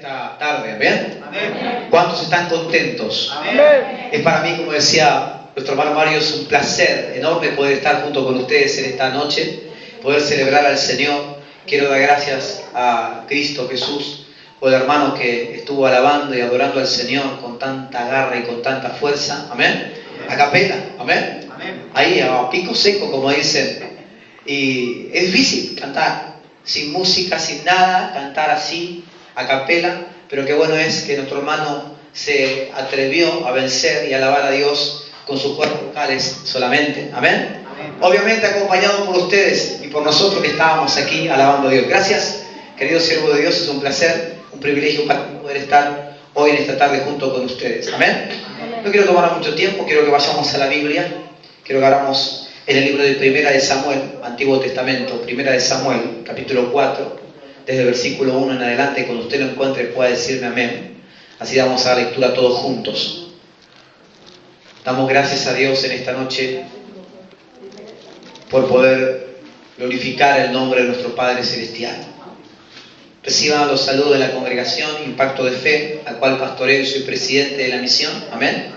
esta tarde, ¿amén? Amén. ¿Cuántos están contentos? Amén. Es para mí, como decía nuestro hermano Mario, es un placer enorme poder estar junto con ustedes en esta noche, poder celebrar al Señor. Quiero dar gracias a Cristo Jesús por el hermano que estuvo alabando y adorando al Señor con tanta garra y con tanta fuerza, ¿amén? A capela, ¿amén? Amén. Ahí a pico seco, como dicen. Y es difícil cantar sin música, sin nada, cantar así, a capela, pero qué bueno es que nuestro hermano se atrevió a vencer y a alabar a Dios con sus cuerdas vocales solamente, ¿amén? Amén. Obviamente acompañado por ustedes y por nosotros que estábamos aquí alabando a Dios. Gracias, querido siervo de Dios, es un placer, un privilegio para mí poder estar hoy en esta tarde junto con ustedes, ¿amén? No quiero tomar mucho tiempo, quiero que vayamos a la Biblia, quiero que abramos en el libro de Primera de Samuel, Antiguo Testamento, Primera de Samuel, capítulo 4, desde el versículo 1 en adelante. Cuando usted lo encuentre pueda decirme amén. Así vamos a dar lectura todos juntos. Damos gracias a Dios en esta noche por poder glorificar el nombre de nuestro Padre Celestial. Reciban los saludos de la congregación Impacto de Fe, al cual pastoreo y soy presidente de la misión. Amén.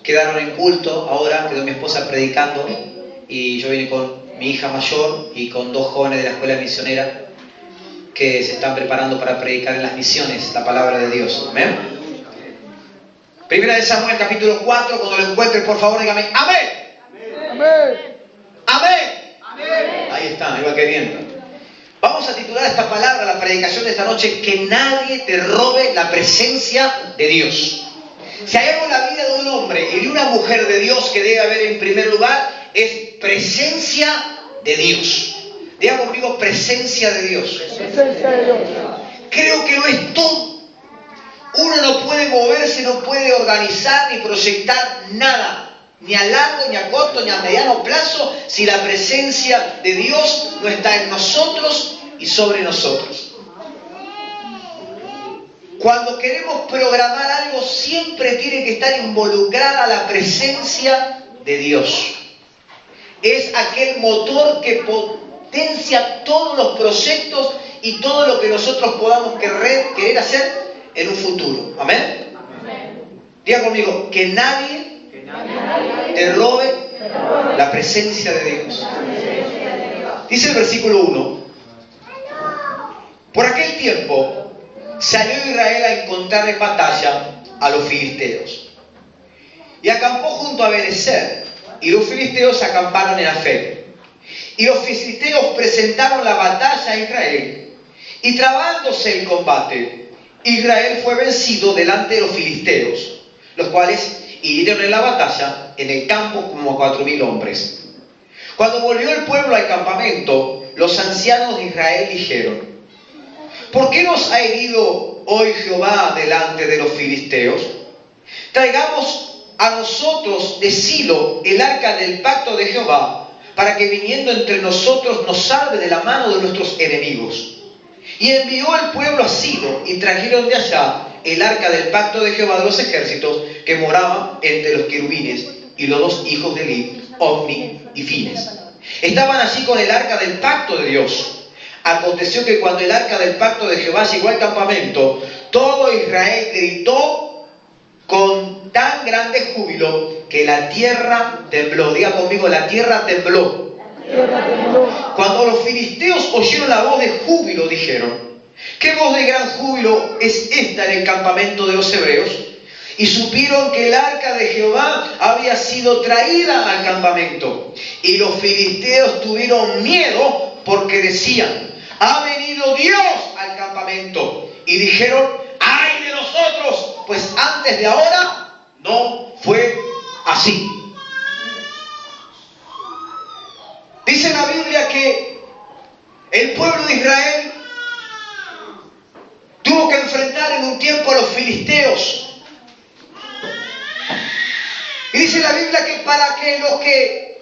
Quedaron en culto, ahora quedó mi esposa predicando y yo vine con mi hija mayor y con dos jóvenes de la escuela misionera que se están preparando para predicar en las misiones la palabra de Dios. ¿Amén? Primera de Samuel capítulo 4, cuando lo encuentre por favor dígame ¡amén! Amén. ¡Amén! Amén. Ahí está, ahí va queriendo. Vamos a titular esta palabra, la predicación de esta noche, que nadie te robe la presencia de Dios. Si hay algo en la vida de un hombre y de una mujer de Dios que debe haber en primer lugar, es presencia de Dios. Diga conmigo, presencia de Dios. Presencia de Dios. Creo que lo es todo. Uno no puede moverse, no puede organizar ni proyectar nada, ni a largo, ni a corto, ni a mediano plazo, si la presencia de Dios no está en nosotros y sobre nosotros. Cuando queremos programar algo, siempre tiene que estar involucrada la presencia de Dios. Es aquel motor que potencia todos los proyectos y todo lo que nosotros podamos querer hacer en un futuro. ¿Amén? Diga conmigo, que nadie te robe la presencia de Dios. Dice el versículo 1. Por aquel tiempo salió Israel a encontrar en batalla a los filisteos y acampó junto a Berezer, y los filisteos acamparon en Afec. Y los filisteos presentaron la batalla a Israel, y trabándose el combate, Israel fue vencido delante de los filisteos, los cuales hirieron en la batalla en el campo como 4.000 hombres. Cuando volvió el pueblo al campamento, los ancianos de Israel dijeron: ¿por qué nos ha herido hoy Jehová delante de los filisteos? Traigamos a nosotros de Silo el arca del pacto de Jehová, para que viniendo entre nosotros nos salve de la mano de nuestros enemigos. Y envió el pueblo a Silo, y trajeron de allá el arca del pacto de Jehová de los ejércitos, que moraba entre los querubines, y los dos hijos de Eli, Ofni y Fines. Estaban allí con el arca del pacto de Dios. Aconteció que cuando el arca del pacto de Jehová llegó al campamento, todo Israel gritó con tan grande júbilo que la tierra tembló. Diga conmigo, la tierra tembló. Cuando los filisteos oyeron la voz de júbilo, dijeron: ¿qué voz de gran júbilo es esta en el campamento de los hebreos? Y supieron que el arca de Jehová había sido traída al campamento. Y los filisteos tuvieron miedo, porque decían: ha venido Dios al campamento. Y dijeron: ¡ay de nosotros! Pues antes de ahora no fue así. Dice la Biblia que el pueblo de Israel tuvo que enfrentar en un tiempo a los filisteos. Y dice la Biblia que para que los que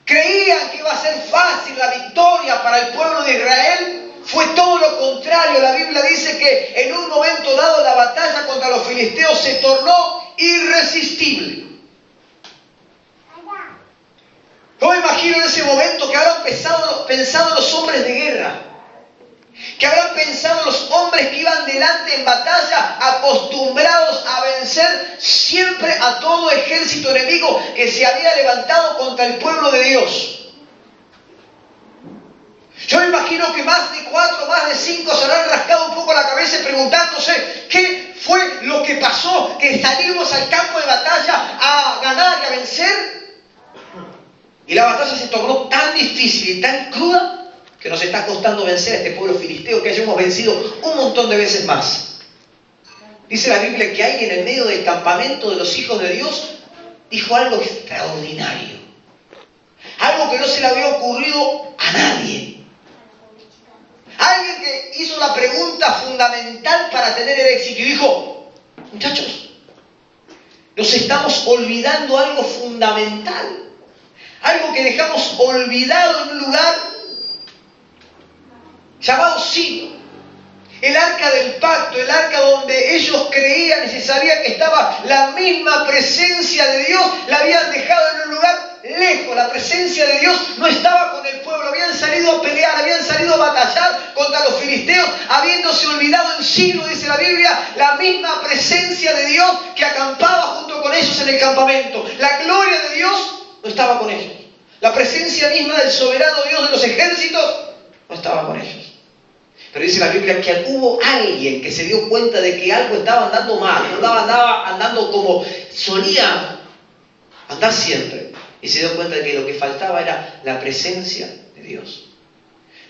creían que iba a ser fácil la victoria para el pueblo de Israel, fue todo lo contrario. La Biblia dice que en un momento dado la batalla contra los filisteos se tornó irresistible. Yo me imagino en ese momento que habrán pensado los hombres de guerra. ¿Qué habrán pensado los hombres que iban delante en batalla, acostumbrados a vencer siempre a todo ejército enemigo que se había levantado contra el pueblo de Dios? Yo me imagino que más de 4, más de 5 se habrán rascado un poco la cabeza preguntándose qué fue lo que pasó, que salimos al campo de batalla a ganar y a vencer. Y la batalla se tornó tan difícil y tan cruda que nos está costando vencer a este pueblo filisteo que hayamos vencido un montón de veces más. Dice la Biblia que alguien en medio del campamento de los hijos de Dios dijo algo extraordinario. Algo que no se le había ocurrido a nadie. Alguien que hizo la pregunta fundamental para tener el éxito y dijo: muchachos, nos estamos olvidando algo fundamental, algo que dejamos olvidado en un lugar llamado Silo, el arca del pacto, el arca donde ellos creían y se sabía que estaba la misma presencia de Dios. La habían dejado en un lugar lejos. La presencia de Dios no estaba con el pueblo. Habían salido a pelear, habían salido a batallar contra los filisteos, habiéndose olvidado en Silo, dice la Biblia, la misma presencia de Dios que acampaba junto con ellos en el campamento. La gloria de Dios no estaba con ellos. La presencia misma del soberano Dios de los ejércitos no estaba con ellos. Pero dice la Biblia que hubo alguien que se dio cuenta de que algo estaba andando mal, no andaba andando como solía andar siempre. Y se dio cuenta de que lo que faltaba era la presencia de Dios.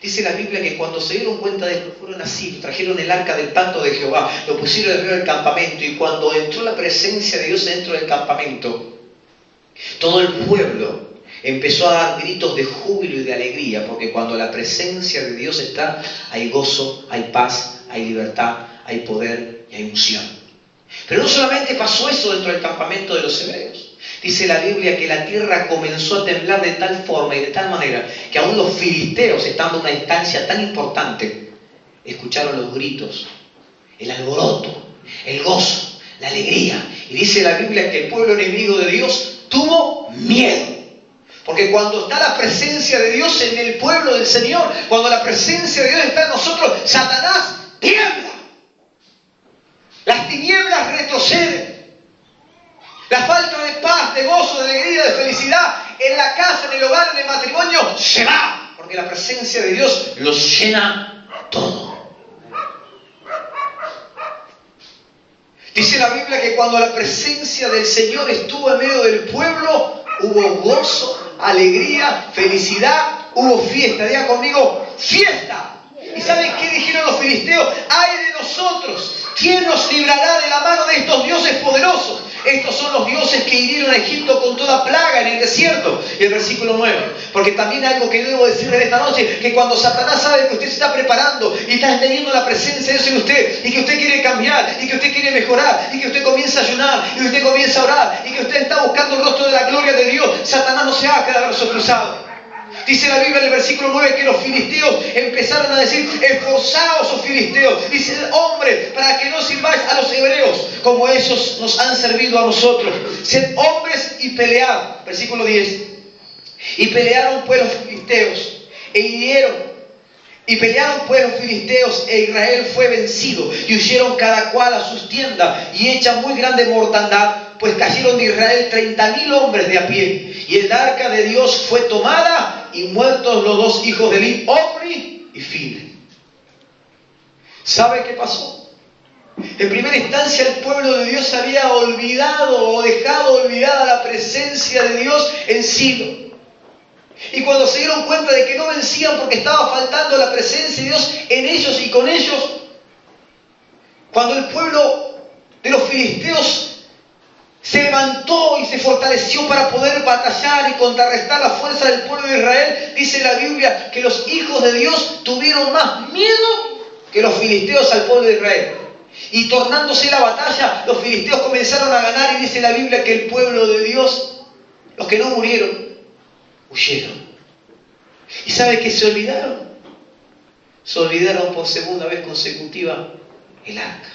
Dice la Biblia que cuando se dieron cuenta de que fueron así, trajeron el arca del pacto de Jehová, lo pusieron en medio del campamento, y cuando entró la presencia de Dios dentro del campamento, todo el pueblo empezó a dar gritos de júbilo y de alegría, porque cuando la presencia de Dios está, hay gozo, hay paz, hay libertad, hay poder y hay unción. Pero no solamente pasó eso dentro del campamento de los hebreos. Dice la Biblia que la tierra comenzó a temblar de tal forma y de tal manera que aún los filisteos, estando en una instancia tan importante, escucharon los gritos, el alboroto, el gozo, la alegría. Y dice la Biblia que el pueblo enemigo de Dios tuvo miedo. Porque cuando está la presencia de Dios en el pueblo del Señor, cuando la presencia de Dios está en nosotros, Satanás tiembla. Las tinieblas retroceden. La falta de paz, de gozo, de alegría, de felicidad en la casa, en el hogar, en el matrimonio, se va. Porque la presencia de Dios los llena todo. Dice la Biblia que cuando la presencia del Señor estuvo en medio del pueblo, hubo gozo, alegría, felicidad, hubo fiesta. Diga conmigo, fiesta. ¿Y saben qué dijeron los filisteos? ¡Ay de nosotros! ¿Quién nos librará de la mano de estos dioses poderosos? Estos son los dioses que hirieron a Egipto con toda plaga en el desierto. Y el versículo 9. Porque también algo que yo debo decirle esta noche, que cuando Satanás sabe que usted se está preparando y está teniendo la presencia de Dios en usted, y que usted quiere cambiar, y que usted quiere mejorar, y que usted comienza a ayunar, y que usted comienza a orar, y que usted está buscando el rostro de la gloria de Dios, Satanás no se va a quedar de brazos cruzados. Dice la Biblia en el versículo 9 que los filisteos empezaron a decir: esforzaos, oh filisteos, dice, hombres, para que no sirváis a los hebreos como ellos nos han servido a nosotros. Sed hombres y pelead. Versículo 10. Y pelearon pues los filisteos e hirieron. Y pelearon pues los filisteos e Israel fue vencido. Y huyeron cada cual a sus tiendas y hecha muy grande mortandad, pues cayeron de Israel 30,000 hombres de a pie. Y el arca de Dios fue tomada y muertos los dos hijos de Eli, Ofni y Fine. ¿Sabe qué pasó? En primera instancia el pueblo de Dios había olvidado o dejado olvidada la presencia de Dios en Silo. Y cuando se dieron cuenta de que no vencían porque estaba faltando la presencia de Dios en ellos y con ellos, cuando el pueblo de los filisteos se levantó y se fortaleció para poder batallar y contrarrestar la fuerza del pueblo de Israel, dice la Biblia que los hijos de Dios tuvieron más miedo que los filisteos al pueblo de Israel. Y tornándose la batalla, los filisteos comenzaron a ganar, y dice la Biblia que el pueblo de Dios, los que no murieron, huyeron. ¿Y sabe qué se olvidaron? Se olvidaron por segunda vez consecutiva el arca.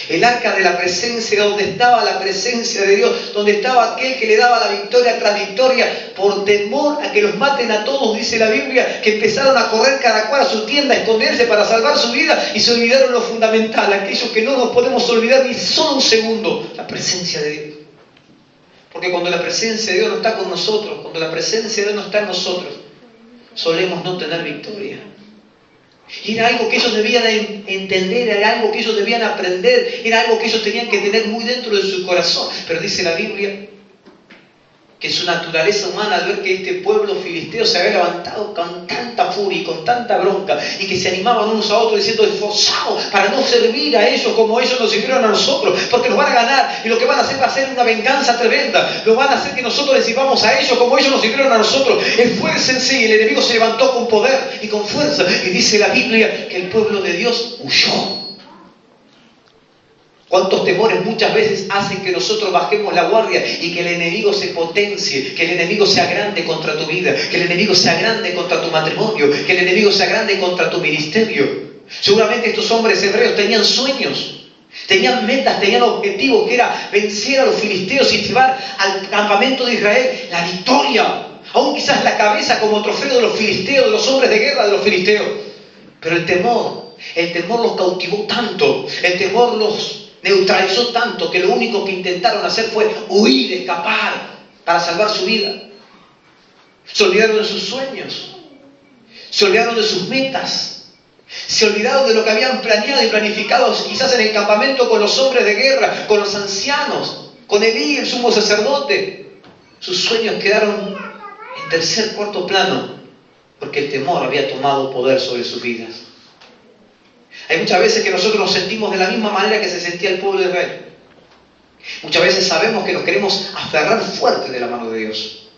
El arca de la presencia, donde estaba la presencia de Dios, donde estaba aquel que le daba la victoria tras victoria, por temor a que los maten a todos, dice la Biblia, que empezaron a correr cada cual a su tienda, a esconderse para salvar su vida, y se olvidaron lo fundamental, aquello que no nos podemos olvidar ni solo un segundo, la presencia de Dios. Porque cuando la presencia de Dios no está con nosotros, cuando la presencia de Dios no está en nosotros, solemos no tener victoria. Y era algo que ellos debían entender, era algo que ellos debían aprender, era algo que ellos tenían que tener muy dentro de su corazón. Pero dice la Biblia que su naturaleza humana, al ver que este pueblo filisteo se había levantado con tanta furia y con tanta bronca, y que se animaban unos a otros diciendo: esforzados para no servir a ellos como ellos nos sirvieron a nosotros, porque nos van a ganar, y lo que van a hacer va a ser una venganza tremenda, lo van a hacer que nosotros les sirvamos a ellos como ellos nos sirvieron a nosotros. Esfuércense. Y el enemigo se levantó con poder y con fuerza, y dice la Biblia que el pueblo de Dios huyó. ¿Cuántos temores muchas veces hacen que nosotros bajemos la guardia y que el enemigo se potencie, que el enemigo sea grande contra tu vida, que el enemigo sea grande contra tu matrimonio, que el enemigo sea grande contra tu ministerio? Seguramente estos hombres hebreos tenían sueños, tenían metas, tenían objetivos, que era vencer a los filisteos y llevar al campamento de Israel la victoria, aún quizás la cabeza como trofeo de los filisteos, de los hombres de guerra de los filisteos. Pero el temor los cautivó tanto, el temor los neutralizó tanto, que lo único que intentaron hacer fue huir, escapar, para salvar su vida. Se olvidaron de sus sueños, se olvidaron de sus metas, se olvidaron de lo que habían planeado y planificado, quizás en el campamento con los hombres de guerra, con los ancianos, con Elí, el sumo sacerdote. Sus sueños quedaron en tercer, cuarto plano, porque el temor había tomado poder sobre sus vidas. Hay muchas veces que nosotros nos sentimos de la misma manera que se sentía el pueblo de Israel. Muchas veces sabemos que nos queremos aferrar fuerte de la mano de Dios.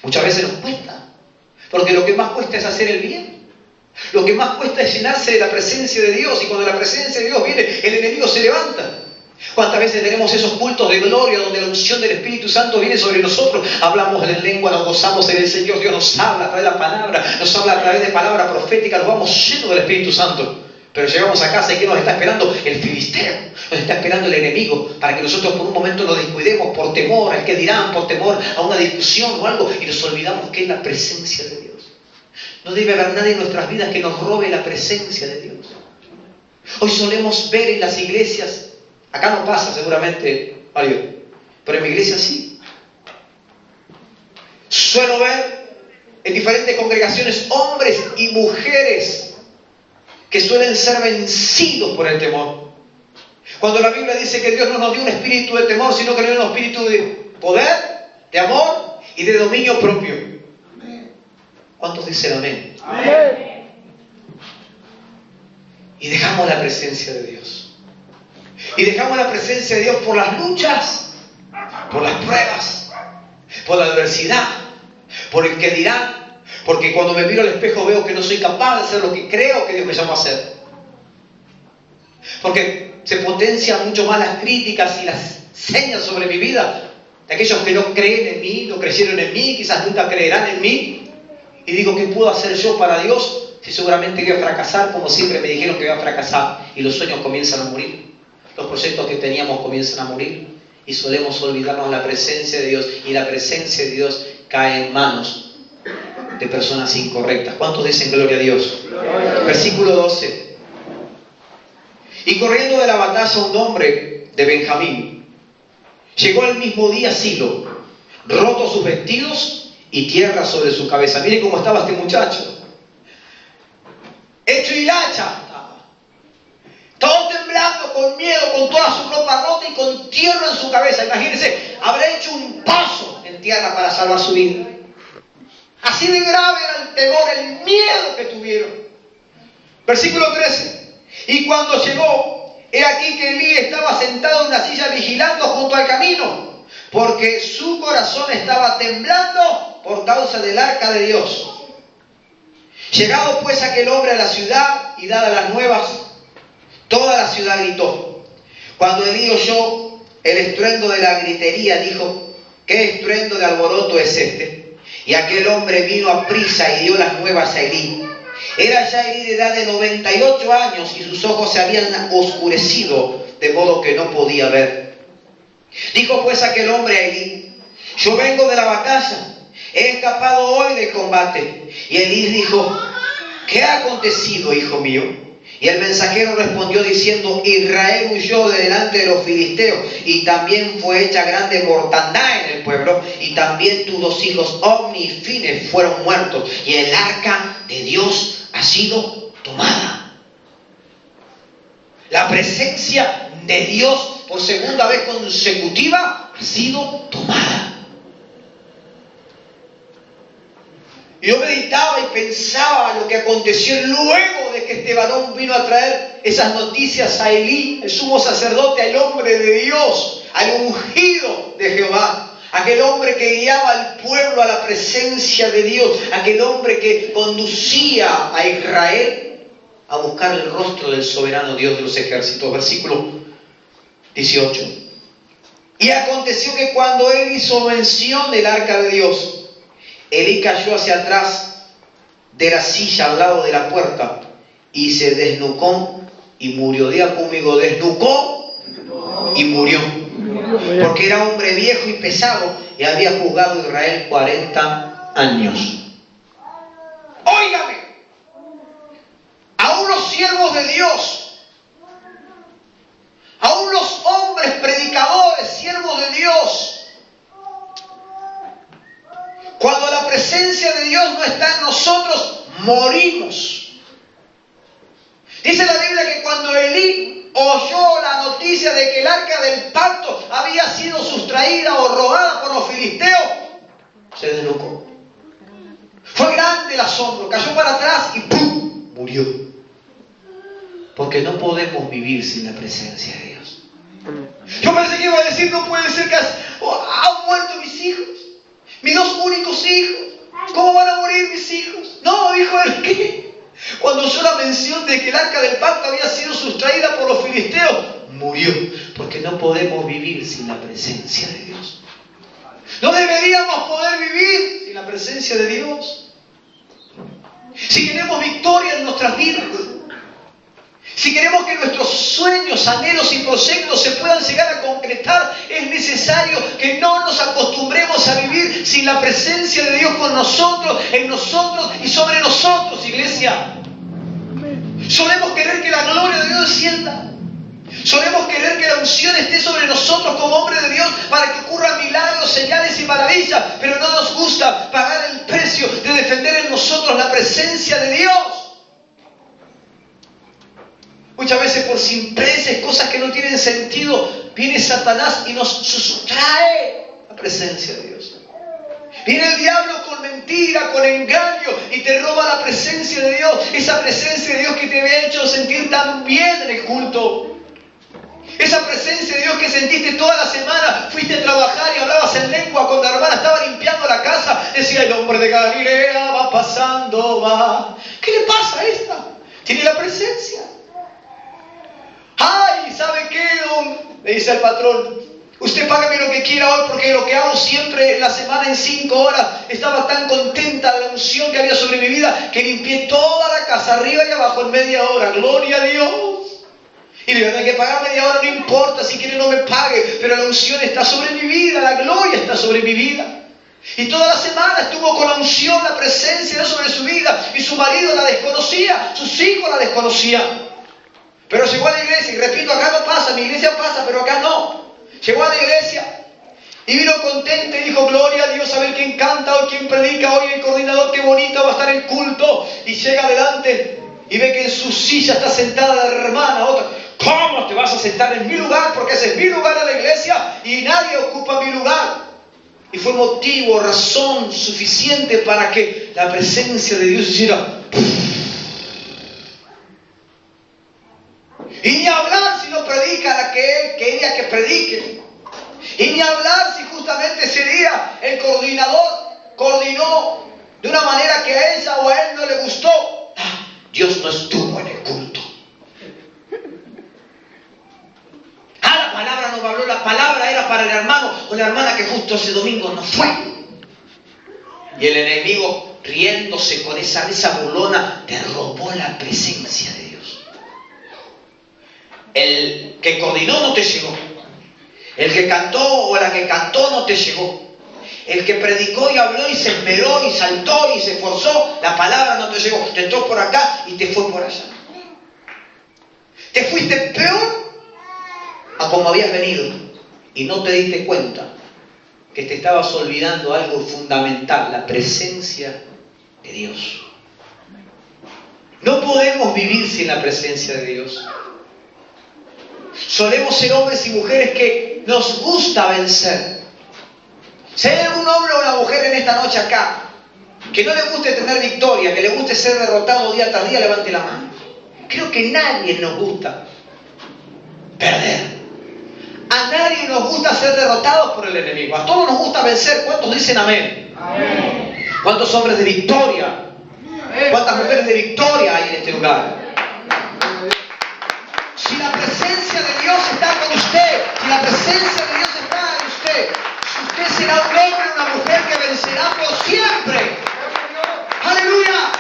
Muchas veces nos cuesta, porque lo que más cuesta es hacer el bien. Lo que más cuesta es llenarse de la presencia de Dios, y cuando la presencia de Dios viene, el enemigo se levanta. ¿Cuántas veces tenemos esos cultos de gloria donde la unción del Espíritu Santo viene sobre nosotros? Hablamos en lengua, nos gozamos en el Señor, Dios nos habla a través de la palabra, nos habla a través de palabra profética, nos vamos llenos del Espíritu Santo. Pero llegamos a casa y ¿qué nos está esperando? El filisteo, nos está esperando el enemigo, para que nosotros por un momento nos descuidemos por temor al que dirán, por temor a una discusión o algo, y nos olvidamos que es la presencia de Dios. No debe haber nadie en nuestras vidas que nos robe la presencia de Dios. Hoy solemos ver en las iglesias, acá no pasa seguramente, Mario, pero en mi iglesia sí. Suelo ver en diferentes congregaciones hombres y mujeres que suelen ser vencidos por el temor. Cuando la Biblia dice que Dios no nos dio un espíritu de temor, sino que nos dio un espíritu de poder, de amor y de dominio propio. ¿Cuántos dicen amén? Amén. Y dejamos la presencia de Dios. Y dejamos la presencia de Dios por las luchas, por las pruebas, por la adversidad, por el que dirán. Porque cuando me miro al espejo veo que no soy capaz de hacer lo que creo que Dios me llama a hacer. Porque se potencian mucho más las críticas y las señas sobre mi vida de aquellos que no creen en mí, no creyeron en mí, quizás nunca creerán en mí. Y digo, ¿qué puedo hacer yo para Dios? Si seguramente voy a fracasar, como siempre me dijeron que voy a fracasar. Y los sueños comienzan a morir. Los proyectos que teníamos comienzan a morir. Y solemos olvidarnos de la presencia de Dios. Y la presencia de Dios cae en manos de personas incorrectas. ¿Cuántos dicen gloria a Dios? Versículo 12. Y corriendo de la batalla un hombre de Benjamín llegó al mismo día a Silo, roto sus vestidos y tierra sobre su cabeza. Miren cómo estaba este muchacho, hecho hilacha, todo temblando, con miedo, con toda su ropa rota y con tierra en su cabeza. Imagínense, habrá hecho un paso en tierra para salvar su vida. Así de grave era el temor, el miedo que tuvieron. Versículo 13. Y cuando llegó, he aquí que Elí estaba sentado en una silla vigilando junto al camino, porque su corazón estaba temblando por causa del arca de Dios. Llegado pues aquel hombre a la ciudad y dadas las nuevas, toda la ciudad gritó. Cuando Elí oyó el estruendo de la gritería, dijo: ¿qué estruendo de alboroto es este? Y aquel hombre vino a prisa y dio las nuevas a Elí. Era ya de edad de 98 años y sus ojos se habían oscurecido, de modo que no podía ver. Dijo pues aquel hombre a Elí: yo vengo de la batalla, he escapado hoy del combate. Y Elí dijo: ¿qué ha acontecido, hijo mío? Y el mensajero respondió diciendo: Israel huyó de delante de los filisteos, y también fue hecha grande mortandad en el pueblo, y también tus dos hijos Ofni y Fines fueron muertos, y el arca de Dios ha sido tomada. La presencia de Dios por segunda vez consecutiva ha sido tomada. Y yo meditaba y pensaba lo que aconteció luego de que este varón vino a traer esas noticias a Elí, el sumo sacerdote, al hombre de Dios, al ungido de Jehová, aquel hombre que guiaba al pueblo a la presencia de Dios, aquel hombre que conducía a Israel a buscar el rostro del soberano Dios de los ejércitos. Versículo 18. Y aconteció que cuando él hizo mención del arca de Dios, Elí cayó hacia atrás de la silla al lado de la puerta y se desnucó y murió. Diga conmigo: desnucó y murió. Porque era hombre viejo y pesado y había juzgado a Israel 40 años. Óigame, aún los siervos de Dios, aún los hombres predicadores, siervos de Dios, cuando la presencia de Dios no está en nosotros, morimos. Dice la Biblia que cuando Elí oyó la noticia de que el arca del pacto había sido sustraída o robada por los filisteos, se desnucó. Fue grande el asombro, cayó para atrás y ¡pum!, murió. Porque no podemos vivir sin la presencia de Dios. Yo pensé que iba a decir: no puede ser que han muerto mis hijos, mis dos únicos hijos. ¿Cómo van a morir mis hijos? No, dijo él, ¿qué? Cuando oyó la mención de que el arca del pacto había sido sustraída por los filisteos, murió. Porque no podemos vivir sin la presencia de Dios. No deberíamos poder vivir sin la presencia de Dios. Si queremos victoria en nuestras vidas, si queremos que nuestros sueños, anhelos y proyectos se puedan llegar a concretar, es necesario que no nos acostumbremos a vivir sin la presencia de Dios con nosotros, en nosotros y sobre nosotros, iglesia. Solemos querer que la gloria de Dios descienda. Solemos querer que la unción esté sobre nosotros como hombres de Dios para que ocurran milagros, señales y maravillas, pero no nos gusta pagar el precio de defender en nosotros la presencia de Dios. Muchas veces por simpleces, cosas que no tienen sentido, viene Satanás y nos sustrae la presencia de Dios. Viene el diablo con mentira, con engaño y te roba la presencia de Dios. Esa presencia de Dios que te había hecho sentir tan bien en el culto. Esa presencia de Dios que sentiste toda la semana. Fuiste a trabajar y hablabas en lengua cuando la hermana estaba limpiando la casa. Decía: el hombre de Galilea va pasando, va. ¿Qué le pasa a esta? Tiene la presencia. ¡Ay! ¿Sabe qué, don? Le dice el patrón: usted págame lo que quiera hoy, porque lo que hago siempre en la semana en 5 horas. Estaba tan contenta de la unción que había sobre mi vida que limpié toda la casa, arriba y abajo, en media hora. ¡Gloria a Dios! Y le digo: hay que pagar media hora, no importa, si quiere no me pague, pero la unción está sobre mi vida, la gloria está sobre mi vida. Y toda la semana estuvo con la unción, la presencia de Dios sobre su vida, y su marido la desconocía, sus hijos la desconocían. Pero llegó a la iglesia, y repito, acá no pasa, mi iglesia pasa, pero acá no. Llegó a la iglesia y vino contenta y dijo: gloria a Dios, a ver quién canta hoy, quién predica hoy, el coordinador, qué bonito va a estar el culto. Y llega adelante y ve que en su silla está sentada la hermana, otra. ¿Cómo te vas a sentar en mi lugar? Porque ese es mi lugar en la iglesia y nadie ocupa mi lugar. Y fue motivo, razón suficiente para que la presencia de Dios hiciera. Y ni hablar si no predica la que él quería que predique. Y ni hablar si justamente ese día el coordinador coordinó de una manera que a ella o a él no le gustó. Dios no estuvo en el culto. La palabra no habló, la palabra era para el hermano o la hermana que justo ese domingo no fue. Y el enemigo riéndose con esa risa burlona, te robó la presencia de Dios. El que coordinó no te llegó. El que cantó o la que cantó no te llegó. El que predicó y habló y se esmeró y saltó y se esforzó, la palabra no te llegó. Te entró por acá y te fue por allá. Te fuiste peor a como habías venido y no te diste cuenta que te estabas olvidando algo fundamental, la presencia de Dios. No podemos vivir sin la presencia de Dios. Solemos ser hombres y mujeres que nos gusta vencer. Si hay algún hombre o una mujer en esta noche acá que no le guste tener victoria, que le guste ser derrotado día tras día, levante la mano. Creo que nadie nos gusta perder. A nadie nos gusta ser derrotados por el enemigo. A todos nos gusta vencer. ¿Cuántos dicen amén? Amén. ¿Cuántos hombres de victoria? ¿Cuántas mujeres de victoria hay en este lugar? Si la presencia de Dios está con usted, si la presencia de Dios está en usted, usted será un hombre o una mujer que vencerá por siempre. ¡Aleluya!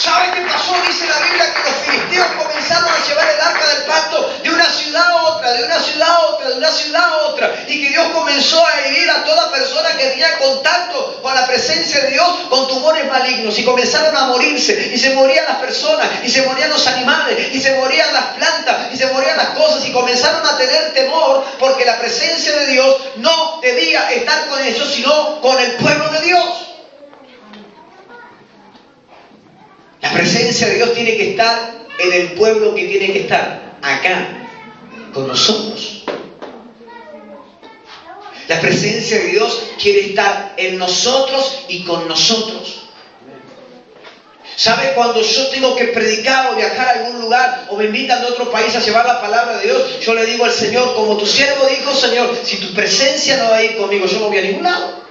¿Sabe qué pasó? Dice la Biblia que los filisteos comenzaron a llevar el arca del pacto de una ciudad a otra, de una ciudad a otra, de una ciudad a otra, y que Dios comenzó a herir a toda persona que tenía contacto con la presencia de Dios con tumores malignos, y comenzaron a morirse, y se morían las personas, y se morían los animales, y se morían las plantas, y se morían las cosas, y comenzaron a tener temor porque la presencia de Dios no debía estar con ellos, sino con el pueblo de Dios. La presencia de Dios tiene que estar en el pueblo que tiene que estar acá, con nosotros. La presencia de Dios quiere estar en nosotros y con nosotros. ¿Sabe? Cuando yo tengo que predicar o viajar a algún lugar o me invitan de otro país a llevar la palabra de Dios, yo le digo al Señor, como tu siervo dijo, Señor, si tu presencia no va a ir conmigo, yo no voy a ningún lado.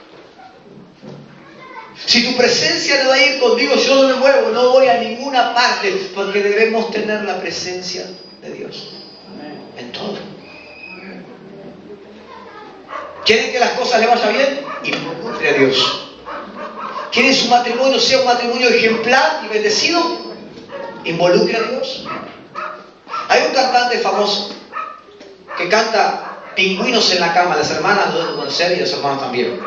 Si tu presencia no va a ir conmigo, yo no me muevo, no voy a ninguna parte, porque debemos tener la presencia de Dios en todo. ¿Quieren que las cosas le vayan bien? Involucre a Dios. ¿Quieren su matrimonio sea un matrimonio ejemplar y bendecido? Involucre a Dios. Hay un cantante famoso que canta pingüinos en la cama. Las hermanas lo deben conocer y los hermanos también.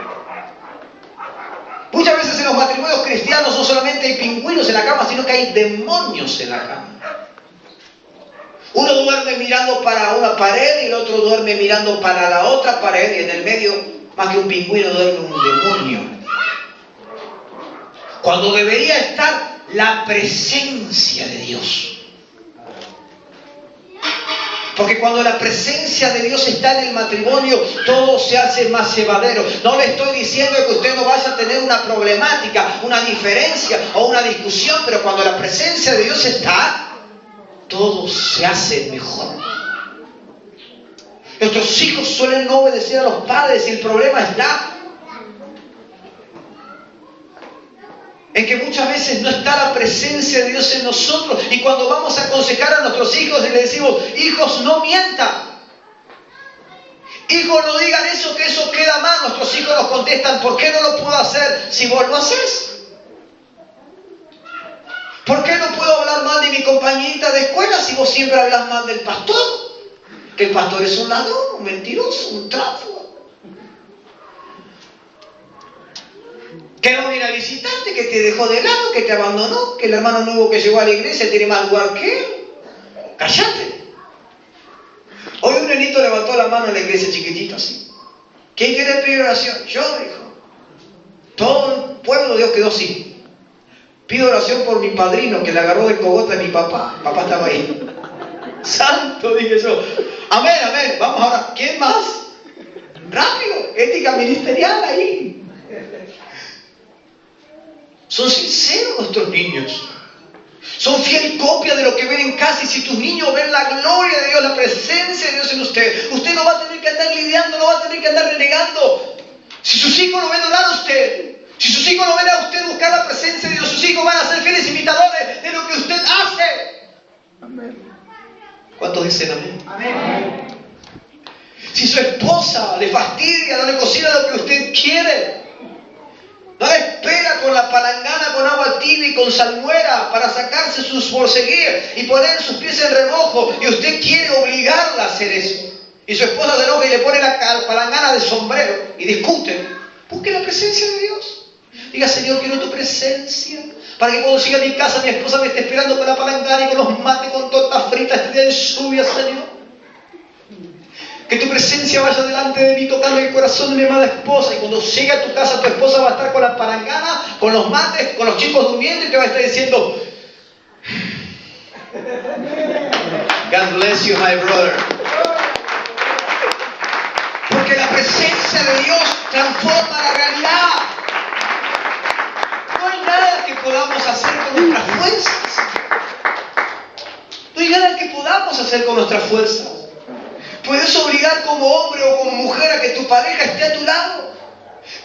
Muchas veces en los matrimonios cristianos no solamente hay pingüinos en la cama, sino que hay demonios en la cama. Uno duerme mirando para una pared y el otro duerme mirando para la otra pared, y en el medio, más que un pingüino, duerme un demonio. Cuando debería estar la presencia de Dios. Porque cuando la presencia de Dios está en el matrimonio, todo se hace más llevadero. No le estoy diciendo que usted no vaya a tener una problemática, una diferencia o una discusión, pero cuando la presencia de Dios está, todo se hace mejor. Nuestros hijos suelen no obedecer a los padres y el problema está en que muchas veces no está la presencia de Dios en nosotros, y cuando vamos a aconsejar a nuestros hijos y les decimos, hijos, no mientan, hijos, no digan eso, que eso queda mal, nuestros hijos nos contestan, ¿por qué no lo puedo hacer si vos lo haces? ¿Por qué no puedo hablar mal de mi compañerita de escuela si vos siempre hablas mal del pastor? Que el pastor es un ladrón, un mentiroso, un tráfico. Que no viene a visitarte, que te dejó de lado, que te abandonó, que el hermano nuevo que llegó a la iglesia tiene más lugar que él. ¡Cállate! Hoy un nenito levantó la mano en la iglesia chiquitito así. ¿Quién quiere pedir oración? Yo, dijo. Todo el pueblo de Dios quedó así. Pido oración por mi padrino que le agarró de cogota a mi papá. Papá estaba ahí. Santo, dije yo. Amén, amén. Vamos ahora. ¿Quién más? Rápido. Ética ministerial ahí. Son sinceros nuestros niños. Son fiel copia de lo que ven en casa. Y si tus niños ven la gloria de Dios, la presencia de Dios en usted, usted no va a tener que andar lidiando, no va a tener que andar renegando. Si sus hijos lo ven orar a usted, si sus hijos lo ven a usted buscar la presencia de Dios, sus hijos van a ser fieles imitadores de lo que usted hace. Amén. ¿Cuántos dicen amén? Amén. Si su esposa le fastidia, no le cocina lo que usted quiere, no la espera con la palangana, con agua tibia y con salmuera para sacarse sus forceguías y poner sus pies en remojo, y usted quiere obligarla a hacer eso, y su esposa se enoja y le pone la palangana de sombrero y discuten, busque la presencia de Dios. Diga: Señor, quiero tu presencia, para que cuando siga a mi casa mi esposa me esté esperando con la palangana y con los mates, con tortas fritas, esté en lluvia, Señor. Que tu presencia vaya delante de mí, tocando el corazón de mi amada esposa. Y cuando llegue a tu casa, tu esposa va a estar con la palangana, con los mates, con los chicos durmiendo, y te va a estar diciendo: God bless you, my brother. Porque la presencia de Dios transforma la realidad. No hay nada que podamos hacer con nuestras fuerzas. No hay nada que podamos hacer con nuestras fuerzas. Puedes obligar como hombre o como mujer a que tu pareja esté a tu lado.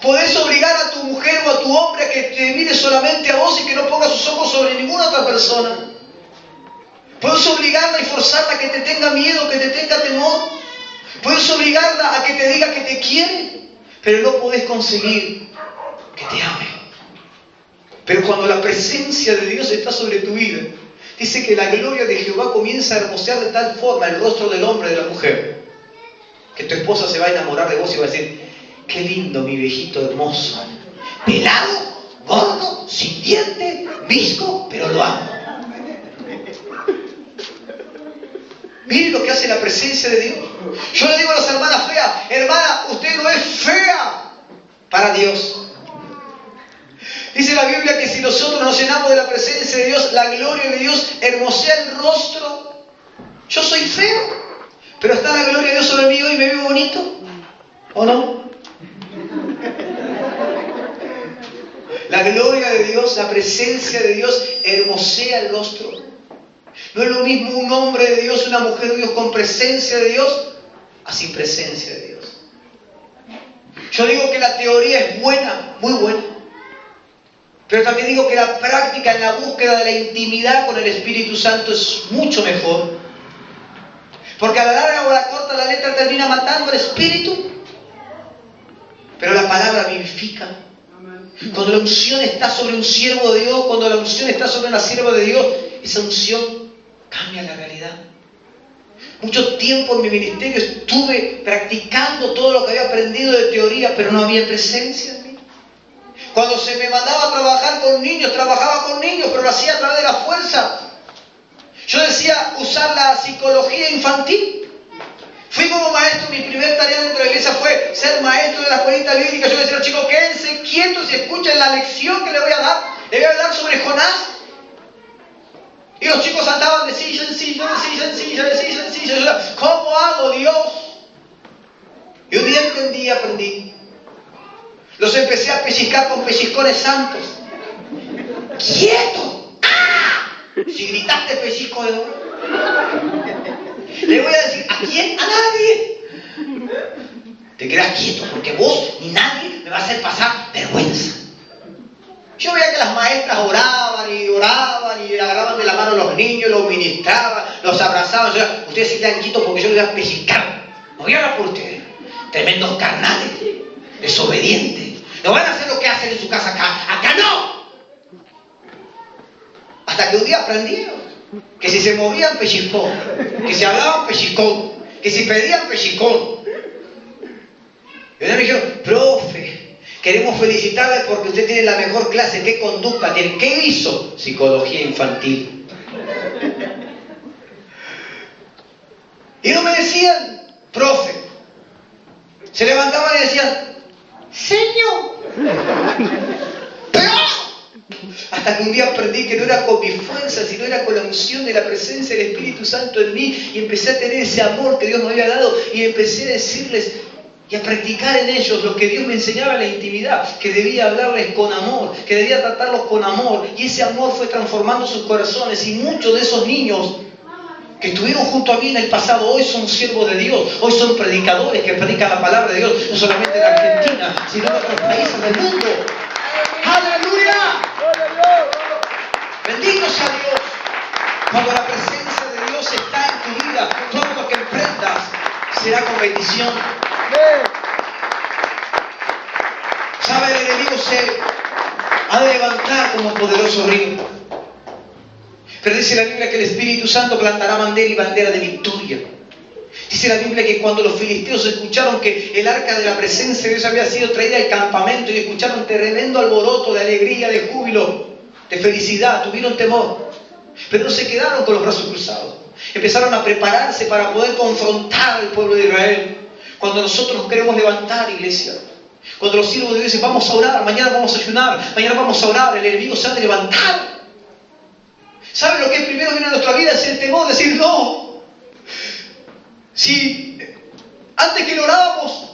Puedes obligar a tu mujer o a tu hombre a que te mire solamente a vos y que no ponga sus ojos sobre ninguna otra persona. Puedes obligarla y forzarla a que te tenga miedo, que te tenga temor. Puedes obligarla a que te diga que te quiere, pero no podés conseguir que te ame. Pero cuando la presencia de Dios está sobre tu vida, dice que la gloria de Jehová comienza a hermosear de tal forma el rostro del hombre y de la mujer, que tu esposa se va a enamorar de vos y va a decir: qué lindo mi viejito hermoso, pelado, gordo, sin diente, visco, pero lo amo. Miren lo que hace la presencia de Dios. Yo le digo a las hermanas feas: hermana, usted no es fea para Dios. Dice la Biblia que si nosotros nos llenamos de la presencia de Dios, la gloria de Dios hermosea el rostro. Yo soy feo, pero está la gloria de Dios sobre mí hoy y me veo bonito, ¿o no? La gloria de Dios, la presencia de Dios hermosea el rostro. No es lo mismo un hombre de Dios, una mujer de Dios con presencia de Dios, a sin presencia de Dios. Yo digo que la teoría es buena, muy buena. Pero también digo que la práctica en la búsqueda de la intimidad con el Espíritu Santo es mucho mejor. Porque a la larga o a la corta la letra termina matando al Espíritu. Pero la palabra vivifica. Cuando la unción está sobre un siervo de Dios, cuando la unción está sobre una sierva de Dios, esa unción cambia la realidad. Mucho tiempo en mi ministerio estuve practicando todo lo que había aprendido de teoría, pero no había presencia en mí. Cuando se me mandaba a trabajar con niños, trabajaba con niños, pero lo hacía a través de la fuerza. Yo decía usar la psicología infantil. Fui como maestro, mi primer tarea dentro de la iglesia fue ser maestro de la escuelita bíblica. Yo decía a los chicos: quédense quietos y escuchen la lección que les voy a dar. Les voy a hablar sobre Jonás. Y los chicos andaban de silla en silla, de silla en silla, de silla en silla. Yo, ¿cómo hago, Dios? Y un día entendí y aprendí. Los empecé a pellizcar con pellizcones santos. ¡Quieto! ¡Ah! Si gritaste pellizco de oro, le voy a decir: ¿a quién? ¡A nadie! Te quedas quieto, porque vos ni nadie me va a hacer pasar vergüenza. Yo veía que las maestras oraban y agarraban de la mano a los niños, los ministraban, los abrazaban. Yo, ustedes se quedan quietos porque yo les voy a pellizcar. No voy a hablar por ustedes. Tremendos carnales, desobedientes. No van a hacer lo que hacen en su casa acá. ¡Acá no! Hasta que un día aprendieron que si se movían, pellizcón. Que si hablaban, pellizcón. Que si pedían, pellizcón. Y me dijeron: profe, queremos felicitarle porque usted tiene la mejor clase. ¿Qué conducta tiene? ¿Qué hizo? Psicología infantil. Y no me decían: profe. Se levantaban y decían: Señor. Pero hasta que un día aprendí que no era con mi fuerza, sino era con la unción de la presencia del Espíritu Santo en mí, y empecé a tener ese amor que Dios me había dado, y empecé a decirles y a practicar en ellos lo que Dios me enseñaba en la intimidad, que debía hablarles con amor, que debía tratarlos con amor, y ese amor fue transformando sus corazones, y muchos de esos niños que estuvieron junto a mí en el pasado, hoy son siervos de Dios, hoy son predicadores que predican la palabra de Dios, no solamente en Argentina, sino en otros países del mundo. ¡Aleluya! Bendito sea Dios. Cuando la presencia de Dios está en tu vida, será con bendición. Amén. ¿Sabe? El enemigo se ha de levantar como poderoso río. Pero dice la Biblia que el Espíritu Santo plantará bandera y bandera de victoria. Dice la Biblia que cuando los filisteos escucharon que el arca de la presencia de Dios había sido traída al campamento y escucharon tremendo alboroto de alegría, de júbilo, de felicidad, tuvieron temor. Pero no se quedaron con los brazos cruzados. Empezaron a prepararse para poder confrontar al pueblo de Israel. Cuando nosotros nos queremos levantar, iglesia, cuando los siervos de Dios dicen vamos a orar, mañana vamos a ayunar, mañana vamos a orar, el enemigo se ha de levantar. ¿Saben lo que primero viene a nuestra vida? Es el temor, decir no. Si antes que no orábamos,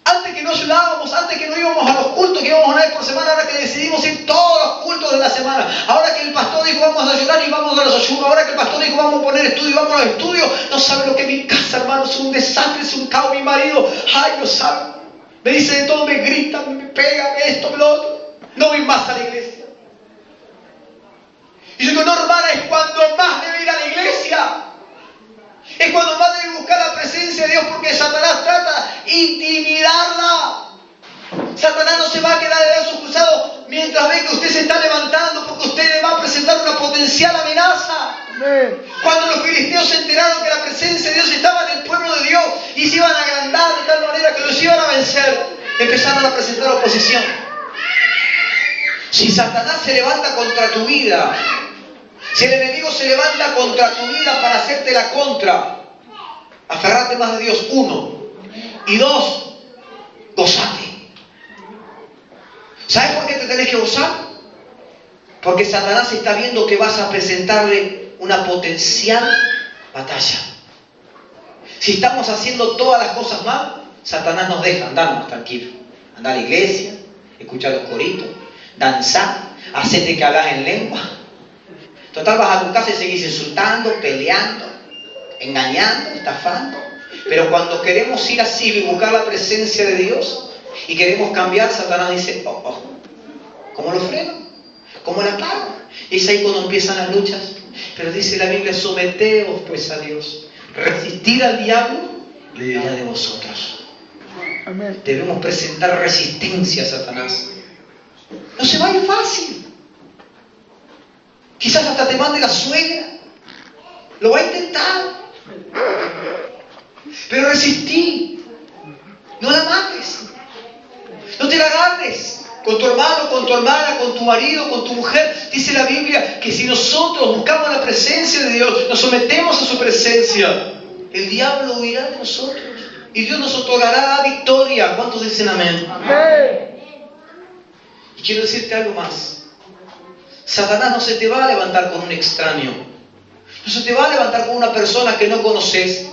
antes que no ayudábamos, antes que no íbamos a los cultos que íbamos una vez por semana, ahora que decidimos ir todos los cultos de la semana, ahora que el pastor dijo vamos a ayunar y vamos a los ayunos, ahora que el pastor dijo vamos a poner estudio y vamos a los estudios, no saben lo que es mi casa, hermano, es un desastre, es un caos, mi marido, ay, no saben, me dice de todo, me grita, me pega, me esto, me lo otro, no voy más a la iglesia. Y yo digo, no, hermana, es cuando más debe ir a la iglesia. Es cuando más debe buscar la presencia de Dios, porque Satanás trata de intimidarla. Satanás no se va a quedar de brazos cruzados mientras ve que usted se está levantando, porque usted le va a presentar una potencial amenaza. Amén. Cuando los filisteos se enteraron que la presencia de Dios estaba en el pueblo de Dios y se iban a agrandar de tal manera que los iban a vencer, empezaron a presentar oposición. Si Satanás se levanta contra tu vida, si el enemigo se levanta contra tu vida para hacerte la contra, aferrate más de Dios, 1. Y 2, gozate. ¿Sabes por qué te tenés que gozar? Porque Satanás está viendo que vas a presentarle una potencial batalla. Si estamos haciendo todas las cosas mal, Satanás nos deja andarnos tranquilos. Andar a la iglesia, escuchar los coritos, danzar, hacerte que hablas en lengua. Total, vas a tu casa y seguís insultando, peleando, engañando, estafando. Pero cuando queremos ir así y buscar la presencia de Dios y queremos cambiar, Satanás dice, ¿cómo lo freno? ¿Cómo la paro? Y es ahí cuando empiezan las luchas. Pero dice la Biblia, someteos pues a Dios. Resistir al diablo y huirá de vosotros. Amén. Debemos presentar resistencia a Satanás. No se va a ir fácil. Quizás hasta te mande la suegra. Lo va a intentar. Pero resistí. No la mates. No te la agarres. Con tu hermano, con tu hermana, con tu marido, con tu mujer. Dice la Biblia que si nosotros buscamos la presencia de Dios, nos sometemos a su presencia, el diablo huirá de nosotros. Y Dios nos otorgará la victoria. ¿Cuántos dicen amén? Amén. Y quiero decirte algo más. Satanás no se te va a levantar con un extraño. No se te va a levantar con una persona que no conoces.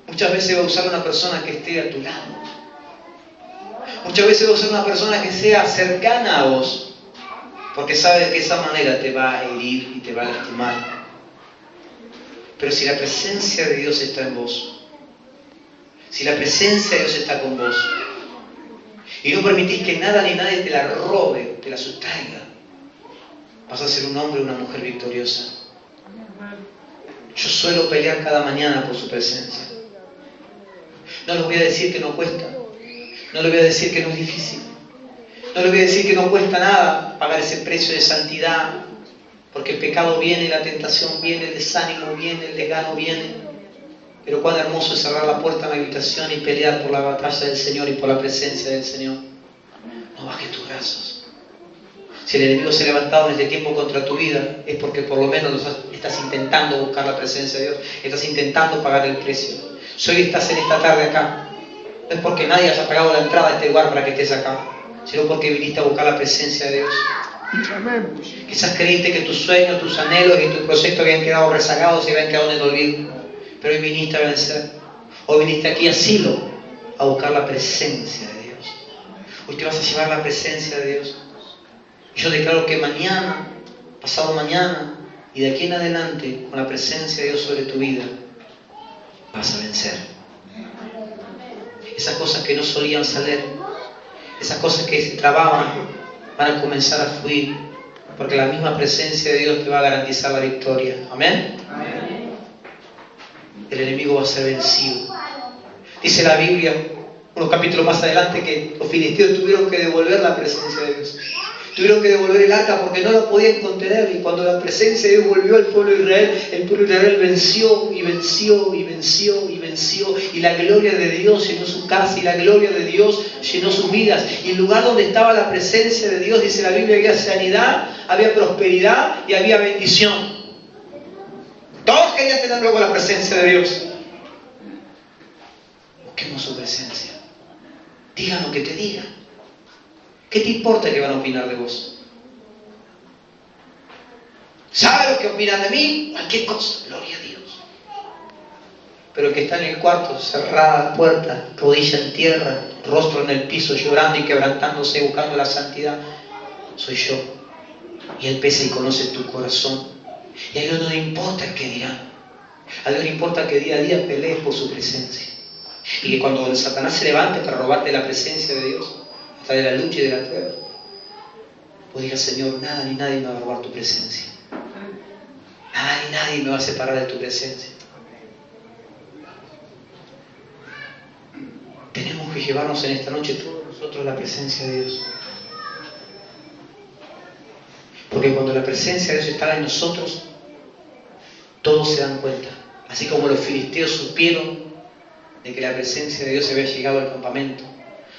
Muchas veces va a usar una persona que esté a tu lado. Muchas veces va a usar una persona que sea cercana a vos. Porque sabe que de esa manera te va a herir y te va a lastimar. Pero si la presencia de Dios está en vos, si la presencia de Dios está con vos, y no permitís que nada ni nadie te la robe, te la sustraiga, vas a ser un hombre o una mujer victoriosa. Yo suelo pelear cada mañana por su presencia. No les voy a decir que no cuesta. No les voy a decir que no es difícil. No les voy a decir que no cuesta nada pagar ese precio de santidad. Porque el pecado viene, la tentación viene, el desánimo viene, el desgano viene. Pero cuán hermoso es cerrar la puerta en la habitación y pelear por la batalla del Señor y por la presencia del Señor. No bajes tus brazos. Si el enemigo se ha levantado en este tiempo contra tu vida, es porque por lo menos estás intentando buscar la presencia de Dios, estás intentando pagar el precio. Si hoy estás en esta tarde acá, no es porque nadie haya pagado la entrada a este lugar para que estés acá, sino porque viniste a buscar la presencia de Dios. Amén. Quizás creíste que tus sueños, tus anhelos y tus proyectos habían quedado rezagados y habían quedado en el olvido, pero hoy viniste a vencer. Hoy viniste aquí a Silo a buscar la presencia de Dios. Hoy te vas a llevar la presencia de Dios. Y yo declaro que mañana, pasado mañana y de aquí en adelante, con la presencia de Dios sobre tu vida, vas a vencer. Esas cosas que no solían salir, esas cosas que se trababan, van a comenzar a fluir, porque la misma presencia de Dios te va a garantizar la victoria. Amén. El enemigo va a ser vencido. Dice la Biblia, unos capítulos más adelante, que los filisteos tuvieron que devolver la presencia de Dios. Tuvieron que devolver el arca porque no la podían contener. Y cuando la presencia de Dios volvió al pueblo de Israel, el pueblo de Israel venció y venció y venció y venció. Y la gloria de Dios llenó su casa y la gloria de Dios llenó sus vidas. Y el lugar donde estaba la presencia de Dios, dice la Biblia, había sanidad, había prosperidad y había bendición. Todos querían tener luego la presencia de Dios. Busquemos su presencia. Digan lo que te digan. ¿Qué te importa que van a opinar de vos? ¿Sabes lo que opinan de mí? Cualquier cosa, gloria a Dios. Pero el que está en el cuarto, cerrada la puerta, rodilla en tierra, rostro en el piso, llorando y quebrantándose, buscando la santidad, soy yo. Y Él pesa y conoce tu corazón. Y a Dios no le importa qué dirán. A Dios le importa que día a día pelees por su presencia. Y que cuando el Satanás se levante para robarte la presencia de Dios, hasta de la lucha y de la prueba, vos digas: Señor, nada ni nadie me va a robar tu presencia. Nada ni nadie me va a separar de tu presencia. Tenemos que llevarnos en esta noche todos nosotros la presencia de Dios. Porque cuando la presencia de Dios está en nosotros, todos se dan cuenta. Así como los filisteos supieron de que la presencia de Dios había llegado al campamento,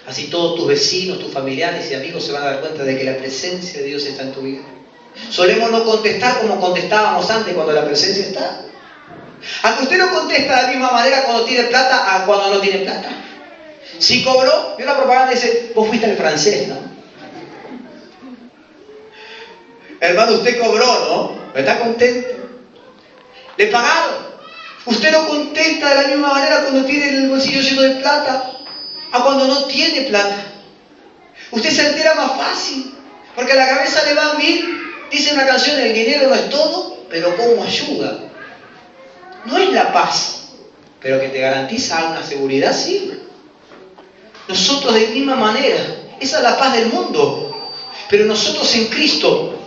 así todos tus vecinos, tus familiares y amigos se van a dar cuenta de que la presencia de Dios está en tu vida. Solemos no contestar como contestábamos antes cuando la presencia está. Aunque usted no contesta de la misma manera cuando tiene plata a cuando no tiene plata. Si cobró, y una propaganda dice: vos fuiste el francés, ¿no? Hermano, usted cobró, ¿no? ¿Está contento? Le pagaron. Usted no contesta de la misma manera cuando tiene el bolsillo lleno de plata a cuando no tiene plata. Usted se entera más fácil, porque a la cabeza le va 1000. Dice una canción: el dinero no es todo, pero como ayuda. No es la paz, pero que te garantiza una seguridad, sí. Nosotros de misma manera, esa es la paz del mundo. Pero nosotros en Cristo,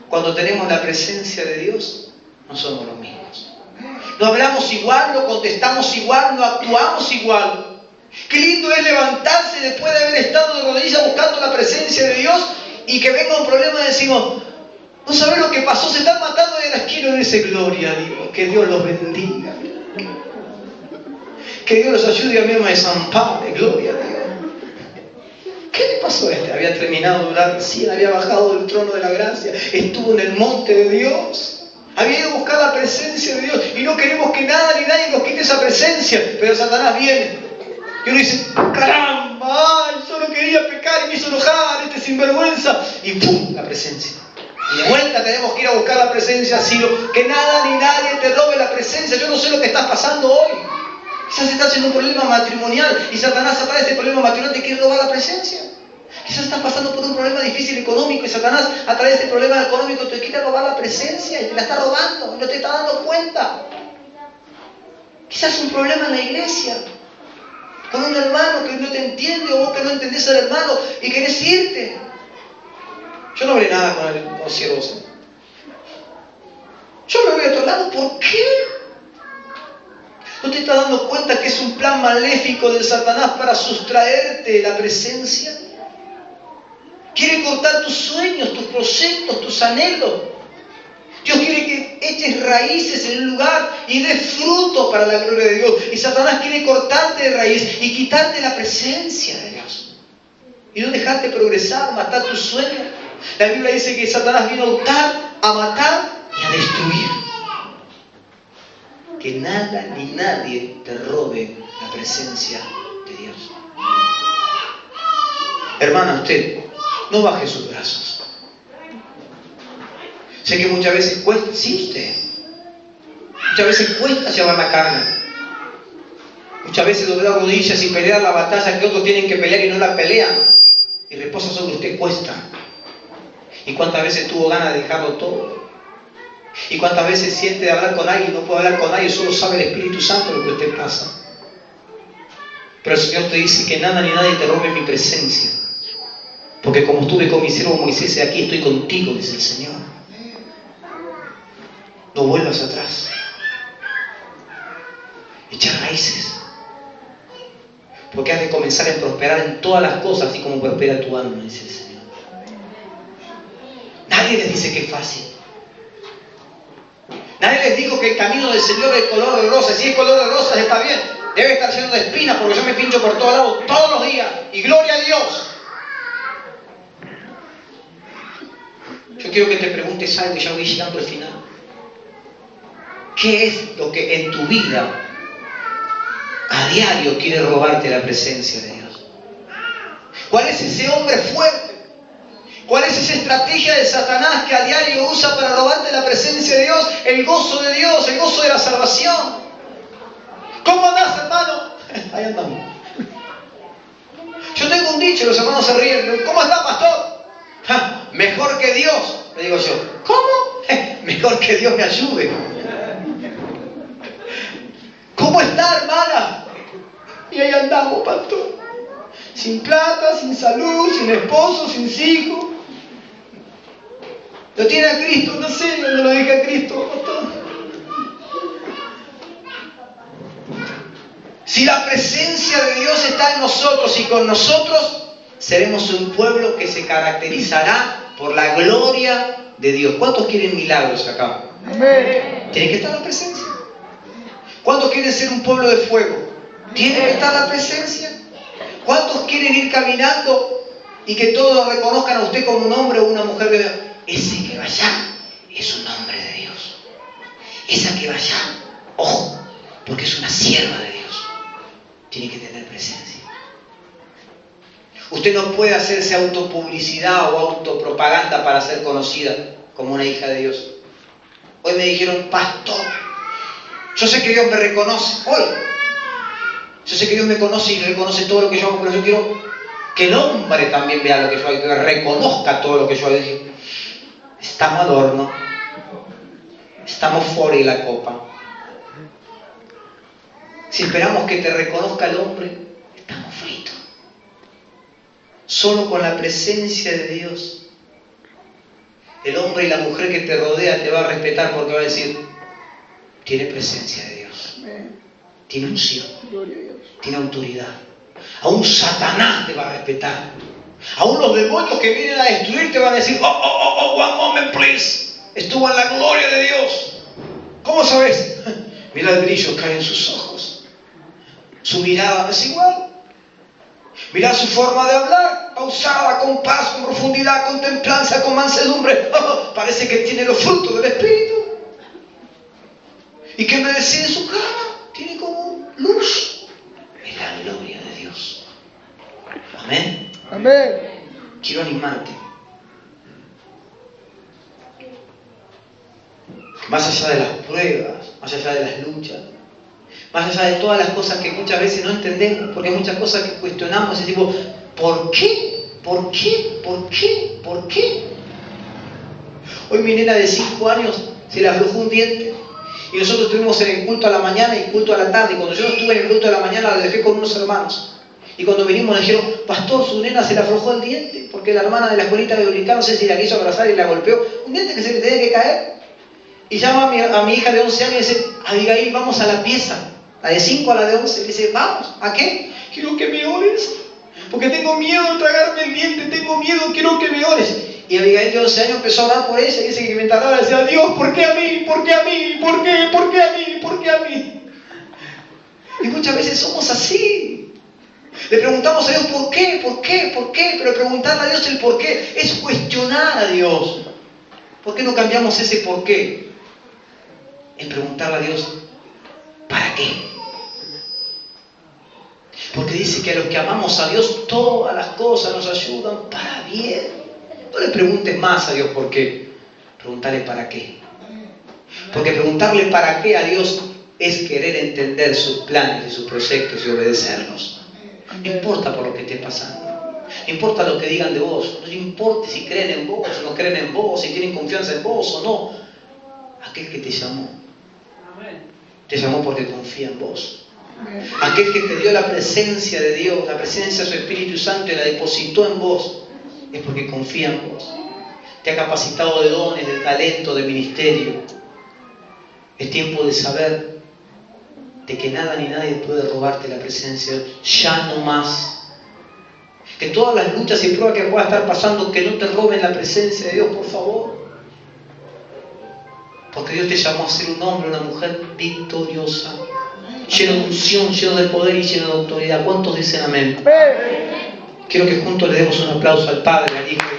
cuando tenemos la presencia de Dios, no somos los mismos. No hablamos igual, no contestamos igual, no actuamos igual. Qué lindo es levantarse después de haber estado de rodillas buscando la presencia de Dios y que venga un problema y decimos: no sabes lo que pasó, se están matando de la esquina. Y dice: gloria a Dios, que Dios los bendiga, que Dios los ayude a mí a desamparar, gloria a Dios. ¿Qué le pasó a este? Había terminado de orar recién, había bajado del trono de la gracia, estuvo en el monte de Dios, había ido a buscar la presencia de Dios, y no queremos que nada ni nadie nos quite esa presencia. Pero Satanás viene y uno dice: caramba, yo no quería pecar y me hizo enojar este sinvergüenza, y ¡pum!, la presencia. Y de vuelta tenemos que ir a buscar la presencia, sino que nada ni nadie te robe la presencia. Yo no sé lo que estás pasando hoy. Quizás estás en un problema matrimonial y Satanás, a través de este problema matrimonial, te quiere robar la presencia. Quizás estás pasando por un problema difícil económico y Satanás, a través de este problema económico, te quiere robar la presencia y te la está robando y no te está dando cuenta. Quizás un problema en la iglesia, con un hermano que no te entiende, o vos que no entendés al hermano y querés irte. Yo no hablé nada con los siervos. Yo me voy a otro lado. ¿Por qué? ¿No te estás dando cuenta que es un plan maléfico de Satanás para sustraerte la presencia? Quiere cortar tus sueños, tus proyectos, tus anhelos. Dios quiere que eches raíces en un lugar y des fruto para la gloria de Dios. Y Satanás quiere cortarte de raíz y quitarte la presencia de Dios. Y no dejarte progresar, matar tus sueños. La Biblia dice que Satanás vino a hurtar, a matar y a destruir. Que nada ni nadie te robe la presencia de Dios. Hermana, usted no baje sus brazos. Sé que muchas veces cuesta, sí, usted. Muchas veces cuesta llevar la carga. Muchas veces doblar rodillas y pelear la batalla que otros tienen que pelear y no la pelean. Y reposa sobre usted, cuesta. ¿Y cuántas veces tuvo ganas de dejarlo todo? ¿Y cuántas veces siente de hablar con alguien y no puede hablar con nadie? Solo sabe el Espíritu Santo lo que usted pasa. Pero el Señor te dice que nada ni nadie te robe mi presencia. Porque como estuve con mi siervo Moisés, aquí estoy contigo, dice el Señor. No vuelvas atrás. Echa raíces. Porque has de comenzar a prosperar en todas las cosas, así como prospera tu alma, dice el Señor. Nadie les dice que es fácil. Nadie les dijo que el camino del Señor es color de rosas. Si es color de rosas está bien. Debe estar lleno de espinas porque yo me pincho por todos lados todos los días. Y gloria a Dios. Yo quiero que te preguntes algo y ya voy llegando al final. ¿Qué es lo que en tu vida a diario quiere robarte la presencia de Dios? ¿Cuál es ese hombre fuerte? ¿Cuál es esa estrategia de Satanás que a diario usa para robarte la presencia de Dios? El gozo de Dios, el gozo de la salvación. ¿Cómo andás, hermano? Ahí andamos. Yo tengo un dicho, los hermanos se ríen. ¿Cómo está, pastor? Mejor que Dios. Le digo yo, ¿cómo? Mejor que Dios me ayude. ¿Cómo está, hermana? Y ahí andamos, pastor. Sin plata, sin salud, sin esposo, sin hijos. ¿Lo tiene a Cristo? No sé, yo no lo dije a Cristo, pastor. Si la presencia de Dios está en nosotros y con nosotros, seremos un pueblo que se caracterizará por la gloria de Dios. ¿Cuántos quieren milagros acá? Amén. Tiene que estar la presencia. ¿Cuántos quieren ser un pueblo de fuego? Tiene que estar la presencia. ¿Cuántos quieren ir caminando y que todos reconozcan a usted como un hombre o una mujer de Dios? Ese que va allá es un hombre de Dios. Esa que va allá, ojo, porque es una sierva de Dios. Tiene que tener presencia. Usted no puede hacerse autopublicidad o autopropaganda para ser conocida como una hija de Dios. Hoy me dijeron, pastor, yo sé que Dios me reconoce. Hoy, yo sé que Dios me conoce y reconoce todo lo que yo hago, pero yo quiero que el hombre también vea lo que yo hago, que reconozca todo lo que yo hago. Dije, estamos adorno, estamos fuera de la copa. Si esperamos que te reconozca el hombre, estamos fritos. Solo con la presencia de Dios, el hombre y la mujer que te rodea te va a respetar porque va a decir, tiene presencia de Dios, tiene unción, tiene autoridad. Aún Satanás te va a respetar. Aún los demonios que vienen a destruir te van a decir, one moment please. Estuvo en la gloria de Dios. ¿Cómo sabes? Mira el brillo que hay en sus ojos. Su mirada no es igual. Mira su forma de hablar, pausada, con paz, con profundidad, con templanza, con mansedumbre. Parece que tiene los frutos del Espíritu. ¿Y qué me decía de su cara? Tiene como luz. Es la gloria de Dios. Amén. Amén. Quiero animarte. Más allá de las pruebas, más allá de las luchas, más allá de todas las cosas que muchas veces no entendemos, porque hay muchas cosas que cuestionamos y decimos, ¿por qué? ¿Por qué? ¿Por qué? ¿Por qué? Hoy mi nena de 5 años se le aflojó un diente y nosotros estuvimos en el culto a la mañana y culto a la tarde. Y cuando yo estuve en el culto a la mañana la dejé con unos hermanos. Y cuando vinimos nos dijeron, pastor, su nena se le aflojó el diente porque la hermana de la escuelita bíblica, no sé si la quiso abrazar y la golpeó. Un diente que se le tenía que caer. Y llama a mi hija de 11 años y dice, Abigail, vamos a la pieza. La de 5 a la de 11. Y dice, vamos, ¿a qué? Quiero que me ores. Porque tengo miedo de tragarme el diente, tengo miedo, quiero que me ores. Y Abigail de 11 años empezó a orar por ella y dice que mientras oraba decía, Dios, ¿por qué a mí? ¿Por qué a mí? ¿Por qué? ¿Por qué a mí? ¿Por qué a mí? Y muchas veces somos así. Le preguntamos a Dios por qué, por qué, por qué, pero preguntarle a Dios el por qué es cuestionar a Dios. ¿Por qué no cambiamos ese por qué? En preguntarle a Dios, ¿para qué? Porque dice que a los que amamos a Dios todas las cosas nos ayudan para bien. No le preguntes más a Dios por qué, pregúntale para qué. Porque preguntarle para qué a Dios es querer entender sus planes y sus proyectos y obedecerlos. No importa por lo que esté pasando. No importa lo que digan de vos. No importa si creen en vos o no creen en vos, si tienen confianza en vos o no. Aquel que te llamó. Te llamó porque confía en vos. Aquel que te dio la presencia de Dios, la presencia de su Espíritu Santo y la depositó en vos, es porque confía en vos. Te ha capacitado de dones, de talento, de ministerio. Es tiempo de saber de que nada ni nadie puede robarte la presencia de Dios. Ya no más. Que todas las luchas y pruebas que puedas estar pasando, que no te roben la presencia de Dios, por favor. Porque Dios te llamó a ser un hombre, una mujer victoriosa, lleno de unción, lleno de poder y lleno de autoridad. ¿Cuántos dicen amén? Quiero que juntos le demos un aplauso al Padre, al Hijo y